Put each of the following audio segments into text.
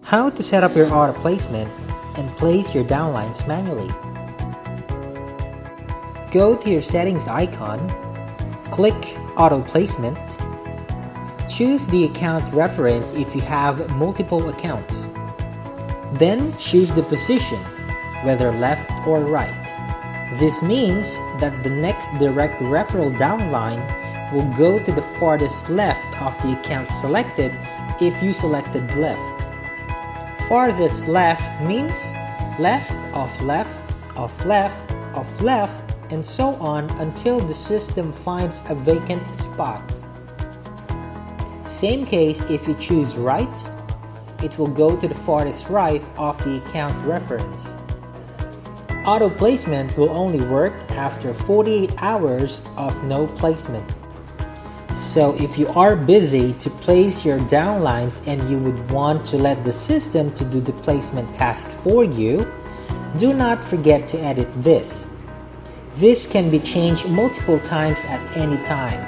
How to set up your auto placement and place your downlines manually. Go to your settings icon, click auto placement, choose the account reference if you have multiple accounts. Then choose the position, whether left or right. This means that the next direct referral downline will go to the farthest left of the account selected if you selected left. Farthest left means left of left of left of left and so on until the system finds a vacant spot. Same case if you choose right, it will go to the farthest right of the account reference. Auto placement will only work after 48 hours of no placement. So if you are busy to place your downlines and you would want to let the system to do the placement task for you, do not forget to edit this. This can be changed multiple times at any time.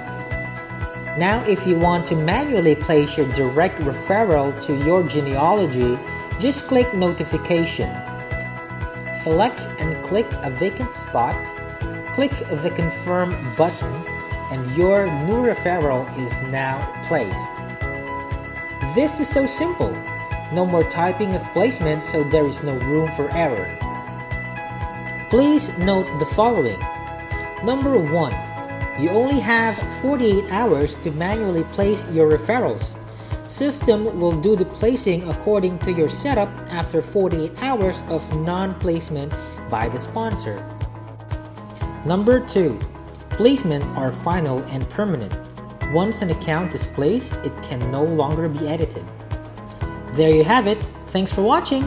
Now if you want to manually place your direct referral to your genealogy, just click notification. Select and click a vacant spot, click the confirm button, and your new referral is now placed. This is so simple. No more typing of placement, so there is no room for error. Please note the following. Number 1. You only have 48 hours to manually place your referrals. System will do the placing according to your setup after 48 hours of non-placement by the sponsor. Number 2. Placement are final and permanent. Once an account is placed, it can no longer be edited. There you have it. Thanks for watching.